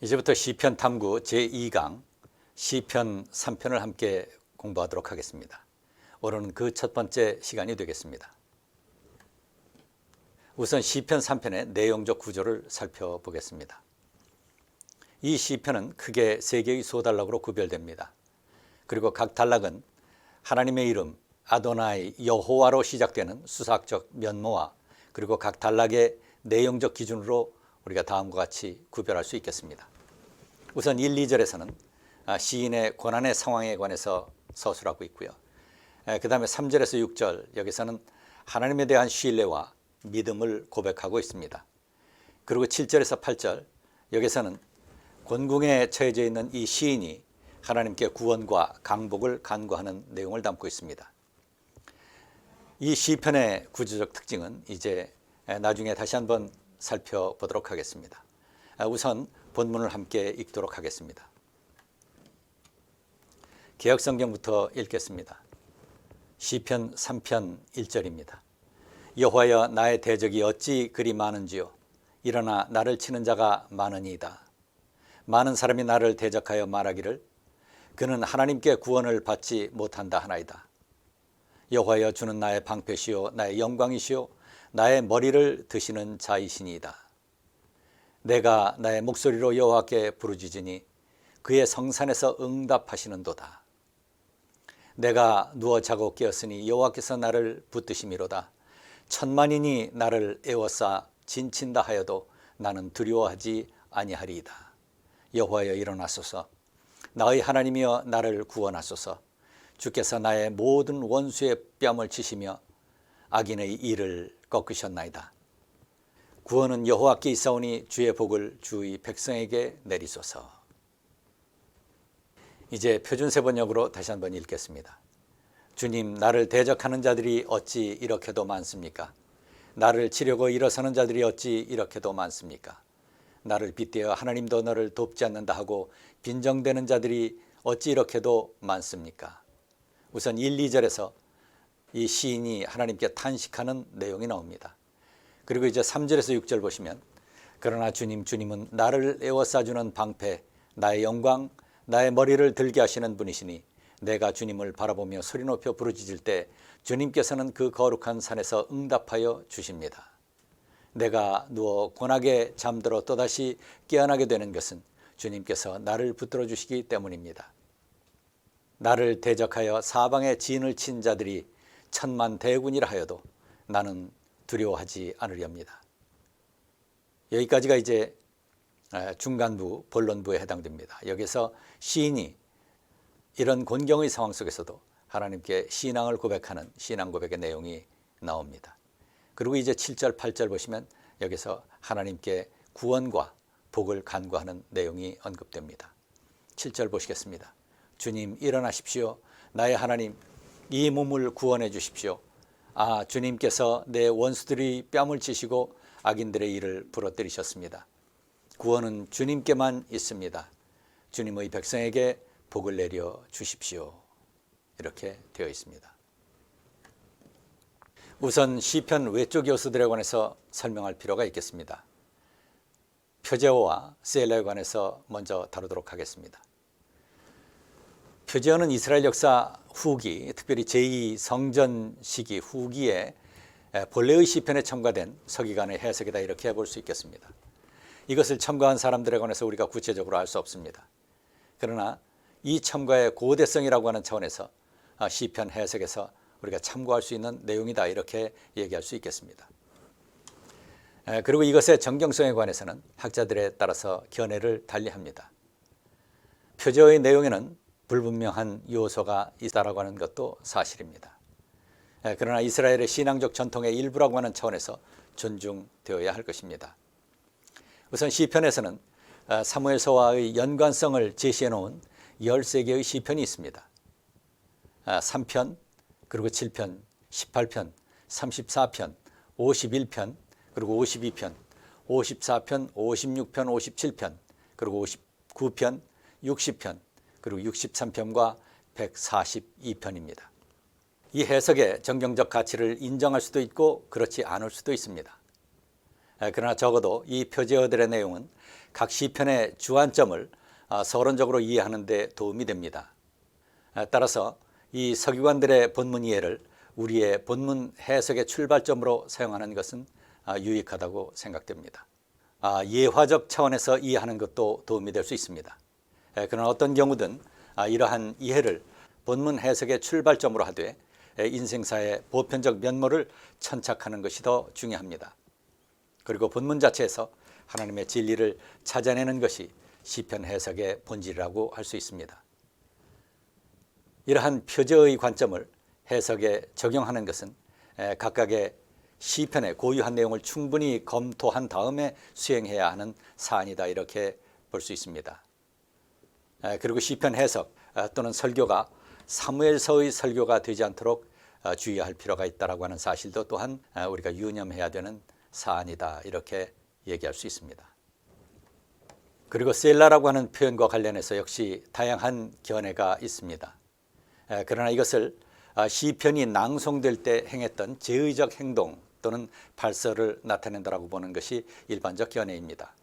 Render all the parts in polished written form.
이제부터 시편 탐구 제2강 시편 3편을 함께 공부하도록 하겠습니다. 오늘은 그 첫 번째 시간이 되겠습니다. 우선 시편 3편의 내용적 구조를 살펴보겠습니다. 이 시편은 크게 세 개의 소단락으로 구별됩니다. 그리고 각 단락은 하나님의 이름 아도나이 여호와로 시작되는 수사학적 면모와 그리고 각 단락의 내용적 기준으로 우리가 다음과 같이 구별할 수 있겠습니다. 우선 1, 2절에서는 시인의 고난의 상황에 관해서 서술하고 있고요. 그 다음에 3절에서 6절 여기서는 하나님에 대한 신뢰와 믿음을 고백하고 있습니다. 그리고 7절에서 8절 여기서는 곤궁에 처해져 있는 이 시인이 하나님께 구원과 강복을 간구하는 내용을 담고 있습니다. 이 시편의 구조적 특징은 이제 나중에 다시 한번 살펴보도록 하겠습니다. 우선 본문을 함께 읽도록 하겠습니다. 개역성경부터 읽겠습니다. 시편 3편 1절입니다. 여호와여 나의 대적이 어찌 그리 많은지요. 일어나 나를 치는 자가 많으니이다. 많은 사람이 나를 대적하여 말하기를 그는 하나님께 구원을 받지 못한다 하나이다. 여호와여 주는 나의 방패시요 나의 영광이시요 나의 머리를 드시는 자이시니이다. 내가 나의 목소리로 여호와께 부르짖으니 그의 성산에서 응답하시는도다. 내가 누워 자고 깨었으니 여호와께서 나를 붙드심이로다. 천만인이 나를 에워싸 진친다 하여도 나는 두려워하지 아니하리이다. 여호와여 일어나소서. 나의 하나님이여 나를 구원하소서. 주께서 나의 모든 원수의 뺨을 치시며 악인의 이를 꺾으셨나이다. 구원은 여호와께 있사오니 주의 복을 주의 백성에게 내리소서. 이제 표준세 번역으로 다시 한번 읽겠습니다. 주님, 나를 대적하는 자들이 어찌 이렇게도 많습니까? 나를 치려고 일어서는 자들이 어찌 이렇게도 많습니까? 나를 빗대어 하나님도 너를 돕지 않는다 하고 빈정대는 자들이 어찌 이렇게도 많습니까? 우선 1, 2절에서 이 시인이 하나님께 탄식하는 내용이 나옵니다. 그리고 이제 3절에서 6절 보시면 그러나 주님은 나를 에워싸주는 방패, 나의 영광, 나의 머리를 들게 하시는 분이시니 내가 주님을 바라보며 소리 높여 부르짖을 때 주님께서는 그 거룩한 산에서 응답하여 주십니다. 내가 누워 고나게 잠들어 또다시 깨어나게 되는 것은 주님께서 나를 붙들어 주시기 때문입니다. 나를 대적하여 사방에 진을 친 자들이 천만 대군이라 하여도 나는 두려워하지 않으렵니다. 여기까지가 이제 중간부, 본론부에 해당됩니다. 여기서 시인이 이런 곤경의 상황 속에서도 하나님께 신앙을 고백하는 신앙 고백의 내용이 나옵니다. 그리고 이제 7절, 8절 보시면 여기서 하나님께 구원과 복을 간구하는 내용이 언급됩니다. 7절 보시겠습니다. 주님 일어나십시오. 나의 하나님 이 몸을 구원해 주십시오. 주님께서 내 원수들이 뺨을 치시고 악인들의 일을 부러뜨리셨습니다. 구원은 주님께만 있습니다. 주님의 백성에게 복을 내려 주십시오. 이렇게 되어 있습니다. 우선 시편 외적 요소들에 관해서 설명할 필요가 있겠습니다. 표제어와 셀라에 관해서 먼저 다루도록 하겠습니다. 표제어는 이스라엘 역사 후기, 특별히 제2성전 시기 후기에 본래의 시편에 첨가된 서기관의 해석이다 이렇게 볼 수 있겠습니다. 이것을 첨가한 사람들에 관해서 우리가 구체적으로 알 수 없습니다. 그러나 이 첨가의 고대성이라고 하는 차원에서 시편 해석에서 우리가 참고할 수 있는 내용이다 이렇게 얘기할 수 있겠습니다. 그리고 이것의 정경성에 관해서는 학자들에 따라서 견해를 달리합니다. 표제어의 내용에는 불분명한 요소가 있다라고 하는 것도 사실입니다. 그러나 이스라엘의 신앙적 전통의 일부라고 하는 차원에서 존중되어야 할 것입니다. 우선 시편에서는 사무엘서와의 연관성을 제시해 놓은 13개의 시편이 있습니다. 3편, 그리고 7편, 18편, 34편, 51편, 그리고 52편, 54편, 56편, 57편, 그리고 59편, 60편, 그리고 63편과 142편입니다. 이 해석의 정경적 가치를 인정할 수도 있고 그렇지 않을 수도 있습니다. 그러나 적어도 이 표제어들의 내용은 각 시편의 주안점을 서론적으로 이해하는 데 도움이 됩니다. 따라서 이 서기관들의 본문 이해를 우리의 본문 해석의 출발점으로 사용하는 것은 유익하다고 생각됩니다. 예화적 차원에서 이해하는 것도 도움이 될 수 있습니다. 그러나 어떤 경우든 이러한 이해를 본문 해석의 출발점으로 하되 인생사의 보편적 면모를 천착하는 것이 더 중요합니다. 그리고 본문 자체에서 하나님의 진리를 찾아내는 것이 시편 해석의 본질이라고 할 수 있습니다. 이러한 표제의 관점을 해석에 적용하는 것은 각각의 시편의 고유한 내용을 충분히 검토한 다음에 수행해야 하는 사안이다, 이렇게 볼 수 있습니다. 그리고 시편 해석 또는 설교가 사무엘서의 설교가 되지 않도록 주의할 필요가 있다고 하는 사실도 또한 우리가 유념해야 되는 사안이다, 이렇게 얘기할 수 있습니다. 그리고 셀라라고 하는 표현과 관련해서 역시 다양한 견해가 있습니다. 그러나 이것을 시편이 낭송될 때 행했던 제의적 행동 또는 발설을 나타낸다라고 보는 것이 일반적 견해입니다.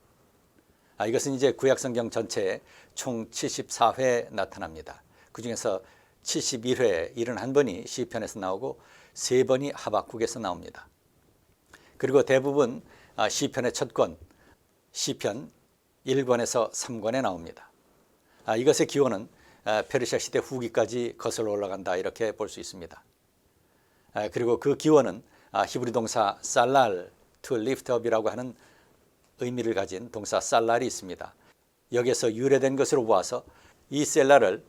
이것은 이제 구약성경 전체에 총 74회 나타납니다. 그 중에서 71회 71번이 시편에서 나오고 3번이 하박국에서 나옵니다. 그리고 대부분 시편의 첫 권, 시편 1권에서 3권에 나옵니다. 이것의 기원은 페르시아 시대 후기까지 거슬러 올라간다, 이렇게 볼 수 있습니다. 그리고 그 기원은 히브리 동사 살랄, to lift up이라고 하는 의미를 가진 동사 살랄이 있습니다. 여기에서 유래된 것으로 보아서 이 셀라를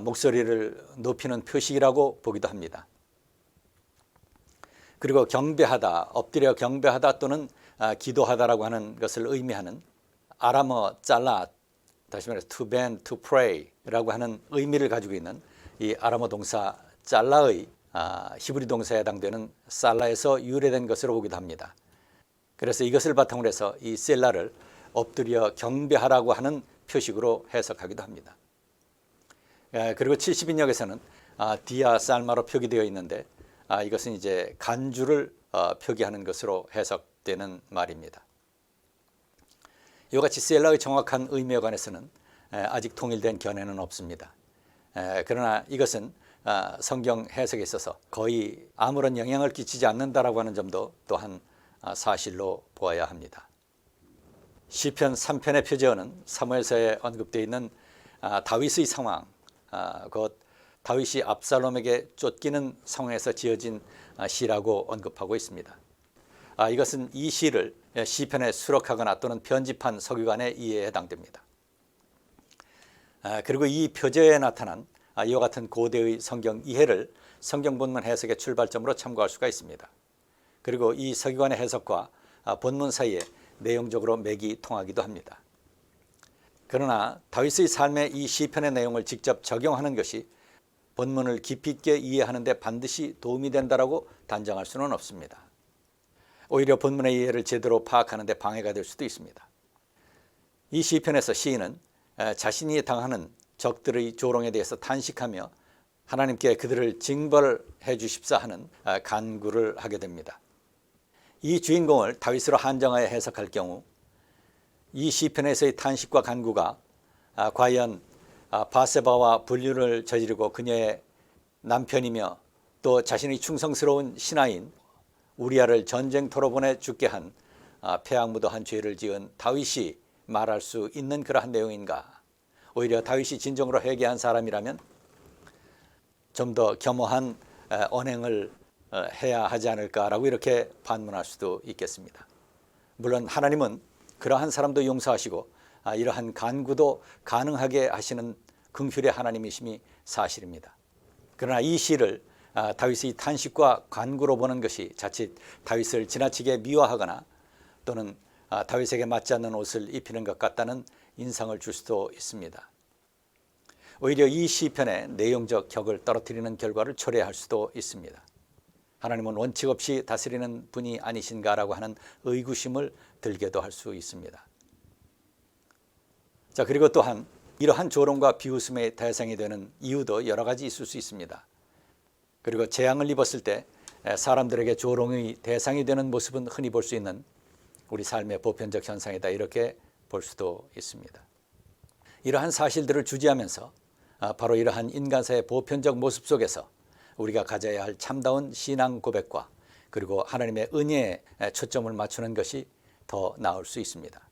목소리를 높이는 표식이라고 보기도 합니다. 그리고 경배하다, 엎드려 경배하다 또는 기도하다라고 하는 것을 의미하는 아람어 짤라, 다시 말해서 to bend, to pray라고 하는 의미를 가지고 있는 이 아람어 동사 짤라의 히브리 동사에 해당되는 살라에서 유래된 것으로 보기도 합니다. 그래서 이것을 바탕으로 해서 이 셀라를 엎드려 경배하라고 하는 표식으로 해석하기도 합니다. 그리고 70인역에서는 디아 살마로 표기되어 있는데 이것은 이제 간주를 표기하는 것으로 해석되는 말입니다. 이와 같이 셀라의 정확한 의미에 관해서는 아직 통일된 견해는 없습니다. 그러나 이것은 성경 해석에 있어서 거의 아무런 영향을 끼치지 않는다라고 하는 점도 또한 사실로 보아야 합니다. 시편 3편의 표제어는 사무엘서에 언급되어 있는 다윗의 상황, 곧 다윗이 압살롬에게 쫓기는 상황에서 지어진 시라고 언급하고 있습니다. 이것은 이 시를 시편에 수록하거나 또는 편집한 서기관의 이해에 해당됩니다. 그리고 이 표제에 나타난 이와 같은 고대의 성경 이해를 성경 본문 해석의 출발점으로 참고할 수가 있습니다. 그리고 이 서기관의 해석과 본문 사이에 내용적으로 맥이 통하기도 합니다. 그러나 다윗의 삶의 이 시편의 내용을 직접 적용하는 것이 본문을 깊이 있게 이해하는 데 반드시 도움이 된다라고 단정할 수는 없습니다. 오히려 본문의 이해를 제대로 파악하는 데 방해가 될 수도 있습니다. 이 시편에서 시인은 자신이 당하는 적들의 조롱에 대해서 탄식하며 하나님께 그들을 징벌해 주십사 하는 간구를 하게 됩니다. 이 주인공을 다윗으로 한정하여 해석할 경우 이 시편에서의 탄식과 간구가 과연 바세바와 불륜을 저지르고 그녀의 남편이며 또 자신의 충성스러운 신하인 우리아를 전쟁터로 보내 죽게 한 패악무도한 죄를 지은 다윗이 말할 수 있는 그러한 내용인가? 오히려 다윗이 진정으로 회개한 사람이라면 좀 더 겸허한 언행을 해야 하지 않을까라고 이렇게 반문할 수도 있겠습니다. 물론 하나님은 그러한 사람도 용서하시고 이러한 간구도 가능하게 하시는 긍휼의 하나님이심이 사실입니다. 그러나 이 시를 다윗의 탄식과 간구로 보는 것이 자칫 다윗을 지나치게 미워하거나 또는 다윗에게 맞지 않는 옷을 입히는 것 같다는 인상을 줄 수도 있습니다. 오히려 이 시편의 내용적 격을 떨어뜨리는 결과를 초래할 수도 있습니다. 하나님은 원칙 없이 다스리는 분이 아니신가라고 하는 의구심을 들게도 할 수 있습니다. 자, 그리고 또한 이러한 조롱과 비웃음의 대상이 되는 이유도 여러 가지 있을 수 있습니다. 그리고 재앙을 입었을 때 사람들에게 조롱의 대상이 되는 모습은 흔히 볼 수 있는 우리 삶의 보편적 현상이다, 이렇게 볼 수도 있습니다. 이러한 사실들을 주지하면서 바로 이러한 인간사의 보편적 모습 속에서 우리가 가져야 할 참다운 신앙 고백과 그리고 하나님의 은혜에 초점을 맞추는 것이 더 나을 수 있습니다.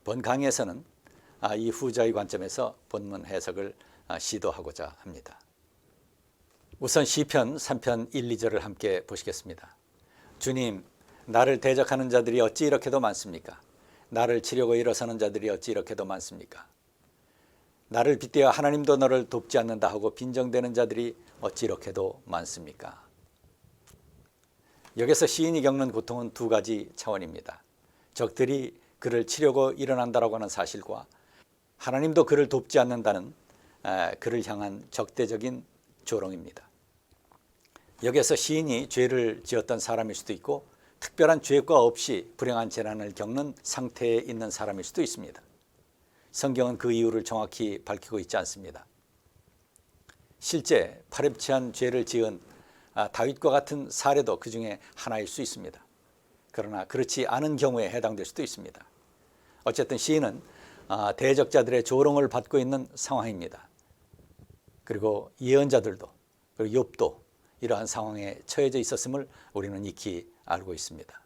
본 강의에서는 이 후자의 관점에서 본문 해석을 시도하고자 합니다. 우선 시편 3편 1, 2절을 함께 보시겠습니다. 주님, 나를 대적하는 자들이 어찌 이렇게도 많습니까? 나를 치려고 일어서는 자들이 어찌 이렇게도 많습니까? 나를 빗대어 하나님도 너를 돕지 않는다 하고 빈정대는 자들이 어찌 이렇게도 많습니까? 여기서 시인이 겪는 고통은 두 가지 차원입니다. 적들이 그를 치려고 일어난다라고 하는 사실과 하나님도 그를 돕지 않는다는 그를 향한 적대적인 조롱입니다. 여기서 시인이 죄를 지었던 사람일 수도 있고 특별한 죄과 없이 불행한 재난을 겪는 상태에 있는 사람일 수도 있습니다. 성경은 그 이유를 정확히 밝히고 있지 않습니다. 실제 파렴치한 죄를 지은 다윗과 같은 사례도 그 중에 하나일 수 있습니다. 그러나 그렇지 않은 경우에 해당될 수도 있습니다. 어쨌든 시인은 대적자들의 조롱을 받고 있는 상황입니다. 그리고 예언자들도 그리고 욥도 이러한 상황에 처해져 있었음을 우리는 익히 알고 있습니다.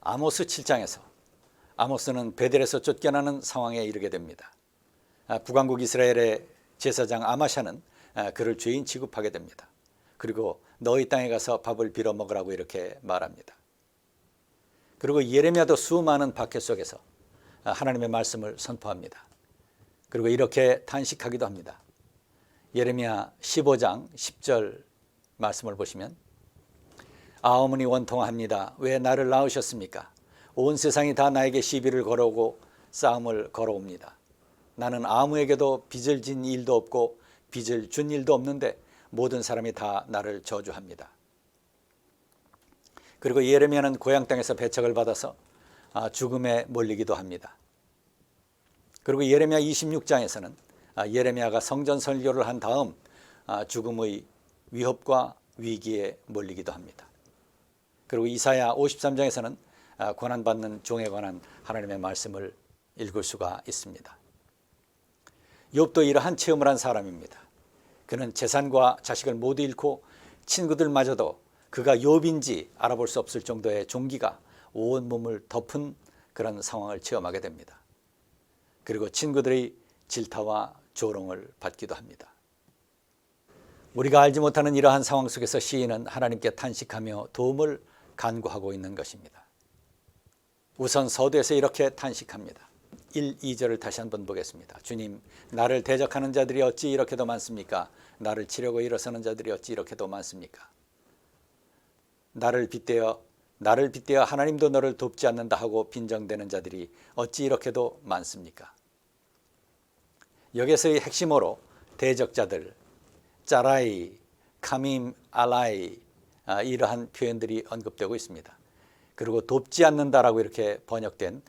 아모스 7장에서 아모스는 베델에서 쫓겨나는 상황에 이르게 됩니다. 북왕국 이스라엘의 제사장 아마샤는 그를 죄인 취급하게 됩니다. 그리고 너희 땅에 가서 밥을 빌어 먹으라고 이렇게 말합니다. 그리고 예레미야도 수많은 박해 속에서 하나님의 말씀을 선포합니다. 그리고 이렇게 탄식하기도 합니다. 예레미야 15장 10절 말씀을 보시면 어머니 원통합니다. 왜 나를 낳으셨습니까? 온 세상이 다 나에게 시비를 걸어오고 싸움을 걸어옵니다. 나는 아무에게도 빚을 진 일도 없고 빚을 준 일도 없는데 모든 사람이 다 나를 저주합니다. 그리고 예레미야는 고향 땅에서 배척을 받아서 죽음에 몰리기도 합니다. 그리고 예레미야 26장에서는 예레미야가 성전 설교를 한 다음 죽음의 위협과 위기에 몰리기도 합니다. 그리고 이사야 53장에서는 고난받는 종에 관한 하나님의 말씀을 읽을 수가 있습니다. 욥도 이러한 체험을 한 사람입니다. 그는 재산과 자식을 모두 잃고 친구들마저도 그가 욥인지 알아볼 수 없을 정도의 종기가 온 몸을 덮은 그런 상황을 체험하게 됩니다. 그리고 친구들의 질타와 조롱을 받기도 합니다. 우리가 알지 못하는 이러한 상황 속에서 시인은 하나님께 탄식하며 도움을 간구하고 있는 것입니다. 우선 서두에서 이렇게 탄식합니다. 1, 2절을 다시 한번 보겠습니다. 주님, 나를 대적하는 자들이 어찌 이렇게도 많습니까? 나를 치려고 일어서는 자들이 어찌 이렇게도 많습니까? 나를 빗대어 하나님도 너를 돕지 않는다 하고 빈정대는 자들이 어찌 이렇게도 많습니까? 여기서의 핵심어로 대적자들, 짜라이, 카밈, 알라이 이러한 표현들이 언급되고 있습니다. 그리고 돕지 않는다라고 이렇게 번역된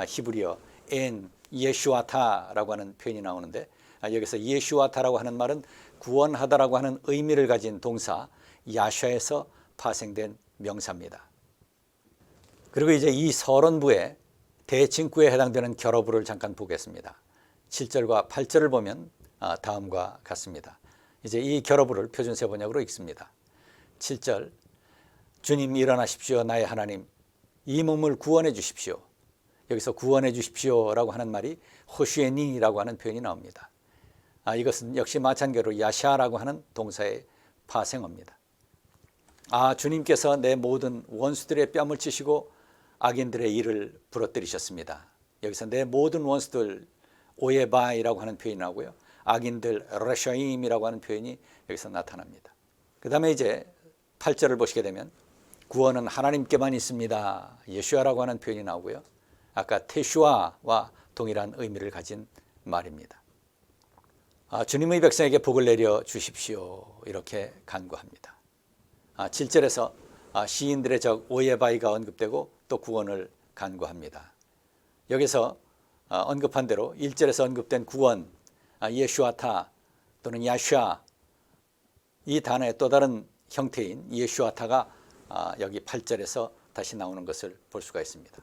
히브리어 엔 예슈아타라고 하는 표현이 나오는데 여기서 예슈아타라고 하는 말은 구원하다라고 하는 의미를 가진 동사 야샤에서 파생된 명사입니다. 그리고 이제 이 서론부의 대칭구에 해당되는 결어부를 잠깐 보겠습니다. 7절과 8절을 보면 다음과 같습니다. 이제 이 결어부를 표준세 번역으로 읽습니다. 7절, 주님 일어나십시오. 나의 하나님, 이 몸을 구원해 주십시오. 여기서 구원해 주십시오라고 하는 말이 호슈에니라고 하는 표현이 나옵니다. 이것은 역시 마찬가지로 야샤라고 하는 동사의 파생어입니다. 주님께서 내 모든 원수들의 뺨을 치시고 악인들의 일을 부러뜨리셨습니다. 여기서 내 모든 원수들 오예바이라고 하는 표현이 나오고요. 악인들 레샤임이라고 하는 표현이 여기서 나타납니다. 그 다음에 이제 8절을 보시게 되면 구원은 하나님께만 있습니다. 예슈아라고 하는 표현이 나오고요. 아까 테슈아와 동일한 의미를 가진 말입니다. 주님의 백성에게 복을 내려 주십시오. 이렇게 간구합니다. 7절에서 시인들의 적 오예바이가 언급되고 또 구원을 간구합니다. 여기서 언급한 대로 1절에서 언급된 구원, 예슈아타 또는 야샤, 이 단어의 또 다른 형태인 예슈아타가 여기 8절에서 다시 나오는 것을 볼 수가 있습니다.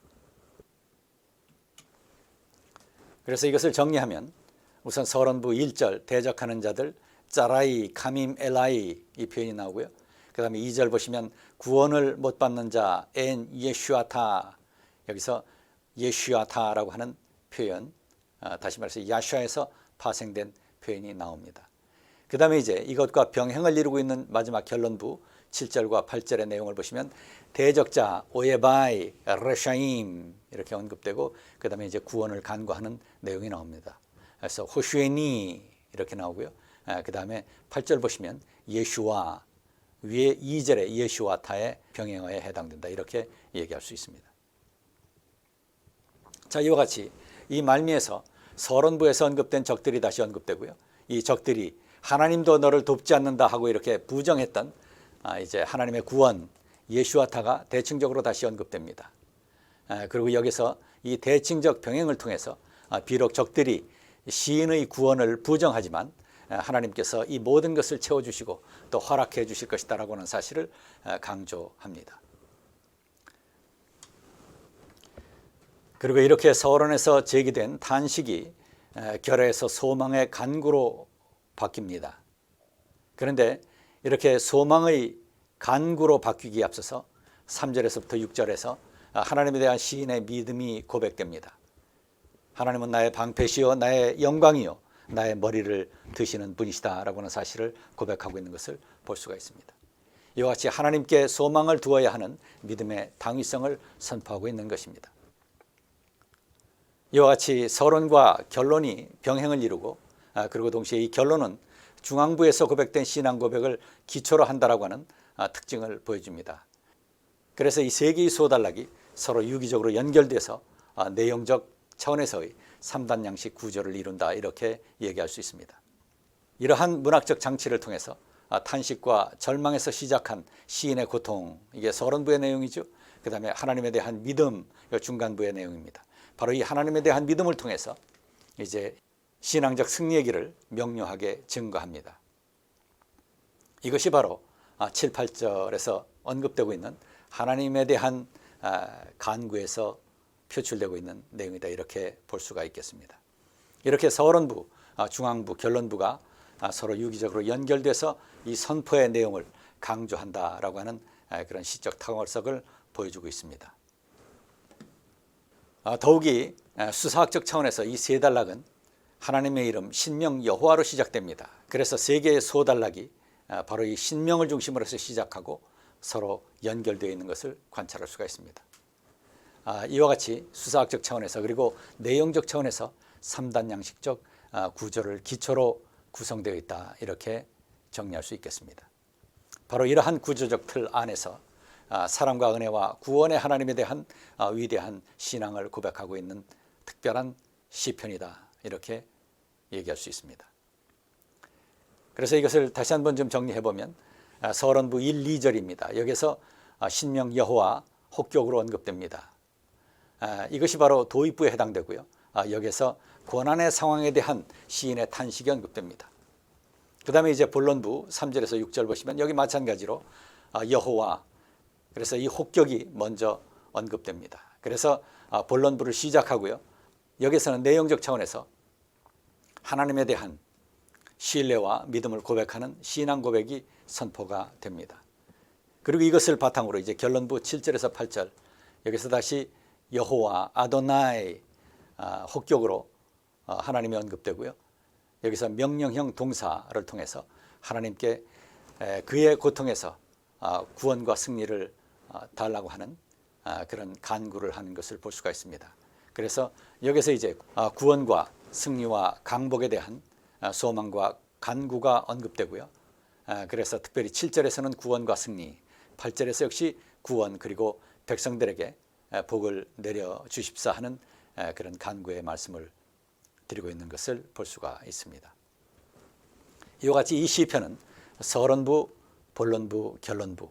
그래서 이것을 정리하면 우선 서론부 1절 대적하는 자들 짜라이 카밈 엘라이 이 표현이 나오고요. 그 다음에 2절 보시면 구원을 못 받는 자 엔 예슈아타, 여기서 예슈아타라고 하는 표현, 다시 말해서 야슈아에서 파생된 표현이 나옵니다. 그 다음에 이제 이것과 병행을 이루고 있는 마지막 결론부 7절과 8절의 내용을 보시면 대적자 오예바이 레샤임 이렇게 언급되고, 그 다음에 이제 구원을 간구하는 내용이 나옵니다. 그래서 호슈에니 이렇게 나오고요. 그 다음에 8절 보시면 예슈와, 위에 2절의 예슈와타의 병행어에 해당된다 이렇게 얘기할 수 있습니다. 자, 이와 같이 이 말미에서 서론부에서 언급된 적들이 다시 언급되고요. 이 적들이 하나님도 너를 돕지 않는다 하고 이렇게 부정했던 이제 하나님의 구원 예슈와타가 대칭적으로 다시 언급됩니다. 그리고 여기서 이 대칭적 병행을 통해서 비록 적들이 시인의 구원을 부정하지만 하나님께서 이 모든 것을 채워주시고 또 허락해 주실 것이다라고 하는 사실을 강조합니다. 그리고 이렇게 서론에서 제기된 탄식이 결여에서 소망의 간구로 바뀝니다. 그런데 이렇게 소망의 간구로 바뀌기에 앞서서 3절에서부터 6절에서 하나님에 대한 시인의 믿음이 고백됩니다. 하나님은 나의 방패시요 나의 영광이요 나의 머리를 드시는 분이시다라고 하는 사실을 고백하고 있는 것을 볼 수가 있습니다. 이와 같이 하나님께 소망을 두어야 하는 믿음의 당위성을 선포하고 있는 것입니다. 이와 같이 서론과 결론이 병행을 이루고, 그리고 동시에 이 결론은 중앙부에서 고백된 신앙 고백을 기초로 한다라고 하는 특징을 보여줍니다. 그래서 이 세 개의 수호단락이 서로 유기적으로 연결돼서 내용적 차원에서의 3단 양식 구조를 이룬다 이렇게 얘기할 수 있습니다. 이러한 문학적 장치를 통해서 탄식과 절망에서 시작한 시인의 고통, 이게 서론부의 내용이죠. 그 다음에 하나님에 대한 믿음, 중간부의 내용입니다. 바로 이 하나님에 대한 믿음을 통해서 이제 신앙적 승리의 길을 명료하게 증거합니다. 이것이 바로 7, 8절에서 언급되고 있는 하나님에 대한 간구에서 표출되고 있는 내용이다 이렇게 볼 수가 있겠습니다. 이렇게 서론부, 중앙부, 결론부가 서로 유기적으로 연결돼서 이 선포의 내용을 강조한다라고 하는 그런 시적 탁월성을 보여주고 있습니다. 더욱이 수사학적 차원에서 이 세 단락은 하나님의 이름 신명 여호와로 시작됩니다. 그래서 세 개의 수호단락이 바로 이 신명을 중심으로 해서 시작하고 서로 연결되어 있는 것을 관찰할 수가 있습니다. 이와 같이 수사학적 차원에서 그리고 내용적 차원에서 3단 양식적 구조를 기초로 구성되어 있다 이렇게 정리할 수 있겠습니다. 바로 이러한 구조적 틀 안에서 사랑과 은혜와 구원의 하나님에 대한 위대한 신앙을 고백하고 있는 특별한 시편이다 이렇게 얘기할 수 있습니다. 그래서 이것을 다시 한번 좀 정리해 보면 서론부 1, 2절입니다. 여기서 신명 여호와 혹격으로 언급됩니다. 이것이 바로 도입부에 해당되고요. 여기서 고난의 상황에 대한 시인의 탄식이 언급됩니다. 그 다음에 이제 본론부 3절에서 6절 보시면 여기 마찬가지로 여호와, 그래서 이 혹격이 먼저 언급됩니다. 그래서 본론부를 시작하고요. 여기서는 내용적 차원에서 하나님에 대한 신뢰와 믿음을 고백하는 신앙 고백이 선포가 됩니다. 그리고 이것을 바탕으로 이제 결론부 7절에서 8절 여기서 다시 여호와 아도나이 혹격으로 하나님이 언급되고요. 여기서 명령형 동사를 통해서 하나님께 그의 고통에서 구원과 승리를 달라고 하는 그런 간구를 하는 것을 볼 수가 있습니다. 그래서 여기서 이제 구원과 승리와 강복에 대한 소망과 간구가 언급되고요. 그래서 특별히 7절에서는 구원과 승리, 8절에서 역시 구원 그리고 백성들에게 복을 내려 주십사 하는 그런 간구의 말씀을 드리고 있는 것을 볼 수가 있습니다. 이와 같이 이 시편은 서론부, 본론부, 결론부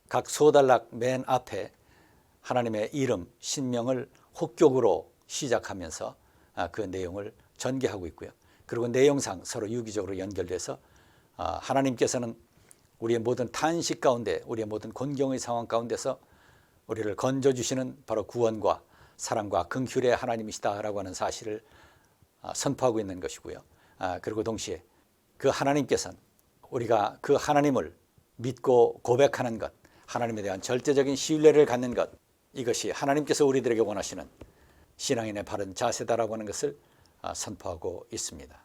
각 수호단락 맨 앞에 하나님의 이름, 신명을 혹격으로 시작하면서 그 내용을 전개하고 있고요. 그리고 내용상 서로 유기적으로 연결돼서 하나님께서는 우리의 모든 탄식 가운데, 우리의 모든 곤경의 상황 가운데서 우리를 건져주시는 바로 구원과 사랑과 긍휼의 하나님이시다라고 하는 사실을 선포하고 있는 것이고요. 그리고 동시에 그 하나님께서는 우리가 그 하나님을 믿고 고백하는 것, 하나님에 대한 절대적인 신뢰를 갖는 것, 이것이 하나님께서 우리들에게 원하시는 신앙인의 바른 자세다라고 하는 것을 선포하고 있습니다.